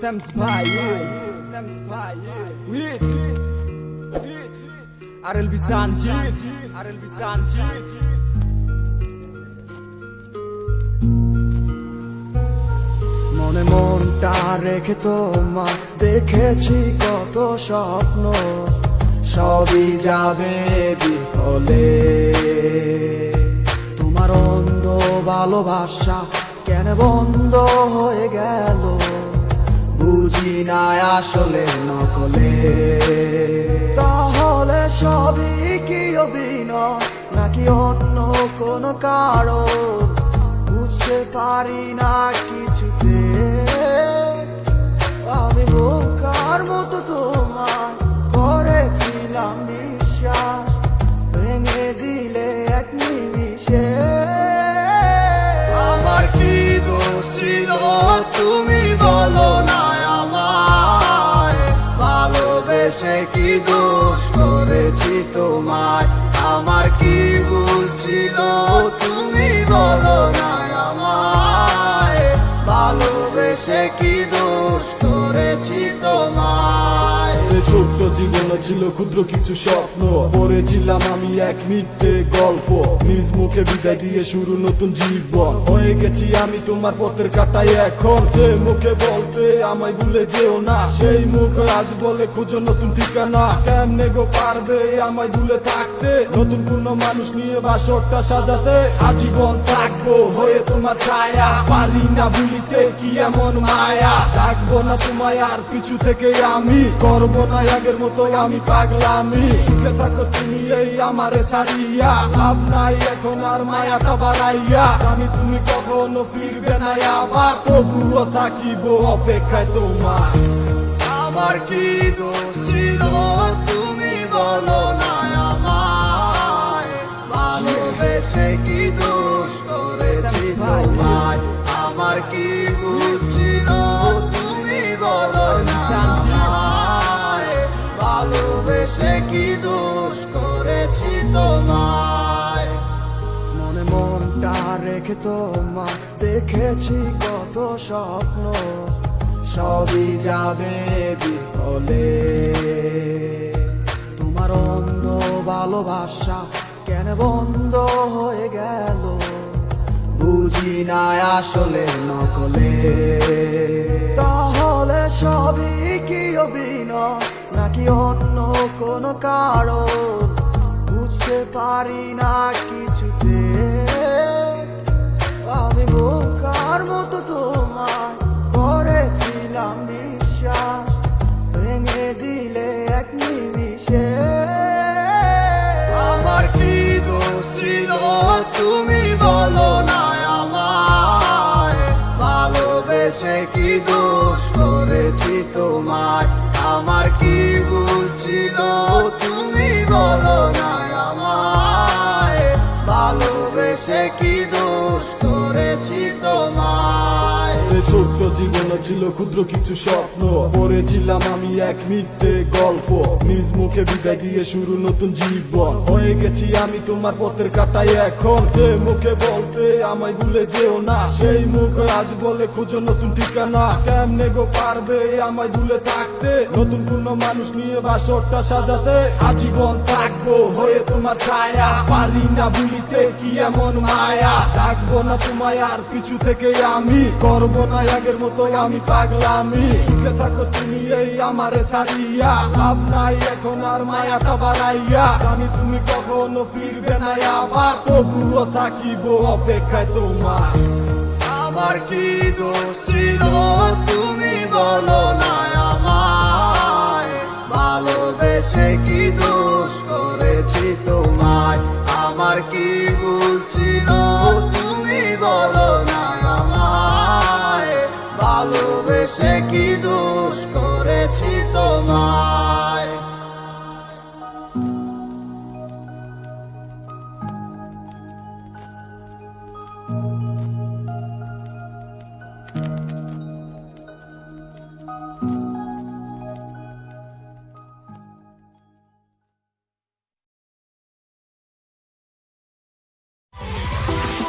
Sam's Pie, with RLB Sanjit, মনে মনটা রেখে তোমার দেখেছি কত স্বপ্ন, সবই যাবে বিফলে। তোমার অন্ধ ভালোবাসা কেন বন্ধ হয়ে গেল, বুঝি না আসলে নকলে। তাহলে সবই কি অভিনয় নাকি অন্য কোনো কারণ, বুঝতে পারি না কিছুতে। আমি বোকার মতো তোমার করেছিলাম বিশ্বাস, ভেঙে দিলে এক নিমিষে। আমার কি দোষ ছিল তুমি বলো না আমায়, ভালোবেসে কি দোষ করেছি তোমায়। আমার কি ভুল ছিল তুমি বলো না আমায়, ভালোবেসে কি দোষ করেছি তোমায়। ছোট্ট জীবনে ছিল ক্ষুদ্র কিছু স্বপ্ন, পড়েছিলাম আমি এক মিথ্যে গল্প। নিজ মুখে বিদায় দিয়ে শুরু নতুন জীবন, হয়ে গেছি আমি তোমার পথের কাটাই এখন। যে মুখে বলতে আমায় ভুলে যেও না, সেই মুখ আজ বলে খুঁজো নতুন ঠিকানা। কেমনে গো পারবে আমায় ভুলে থাকতে, নতুন কোনো মানুষ নিয়ে বাসরটা সাজাতে। আজীবন থাকবো হয়ে তোমার ছায়া, পারি না ভুলিতে কি এমন মায়া। ডাকবো না তোমায় আর পিছু থেকে আমি, করবো না আগের মতো আমি পাগলামি। সুখে থাকো তুমি এই আমারে সারিয়া, লাভ নাই এখন আর মায়াটা বাড়াইয়া। জানি তুমি কখনো ফিরবে না আবার, তবুও থাকিব অপেক্ষায় তোমার। আমার কি দোষ ছিল তুমি বলো না আমায়, ভালোবেসে কি দোষ করেছি তোমায়। আমার কি ভুল ছিল তুমি বলো না আমায়, ভালোবেসে কি দোষ করেছি তোমায়। মনে মনটা রেখে তোমার দেখেছি কত স্বপ্ন, সবই যাবে বিফলে। তোমার অন্ধ ভালোবাসা কেন বন্ধ হয়ে গেল, বুঝি না আসলে নকলে। তাহলে সবই কি অভিনয় নাকি অন্য কোনো কারণ, বুঝতে পারি না কিছুতে। আমি বোকার মতো তোমার করেছিলাম বিশ্বাস, ভেঙে দিলে এক নিমিষে। আমার কি দোষ ছিল তুমি বলো না আমায়, ভালোবেসে কি দোষ করেছি তোমায়। আমার কি ভুল ছিল তুমি বলো না আমায়, ভালোবেসে কি দোষ করেছি তোমায়। ছোট্ট জীবনে ছিল ক্ষুদ্র কিছু স্বপ্ন, পড়েছিলাম আমি এক মিথ্যে গল্প। নিজ মুখে বিদায় দিয়ে শুরু নতুন জীবন, হয়ে গেছি আমি তোমার পথের কাটাই এখন। যে মুখে বলতে আমায় ভুলে যেও না, সেই মুখ আজ বলে খুঁজো নতুন ঠিকানা। কেমনে গো পারবে আমায় ভুলে থাকতে, নতুন কোনো মানুষ নিয়ে বাসরটা সাজাতে। আজীবন থাকবো হয়ে তোমার ছায়া, পারি না ভুলিতে কি এমন মায়া। ডাকবো না তোমায় আর পিছু থেকে আমি, করবো না আগের মতো আমি পাগলামি। সুখে থাকো তুমি এই আমারে সারিয়া, লাভ নাই এখন আর মায়াটা বাড়াইয়া। জানি তুমি কখনো ফিরবে না আবার, তবুও থাকিব অপেক্ষায় তোমার। আমার কি দোষ ছিল তুমি বলো না আমায়, ভালোবেসে কি দোষ করেছি তোমায়। আমার কি ভুল ছিল তুমি বলো না আমায়, ভালোবেসে কি দোষ করেছি তোমায়।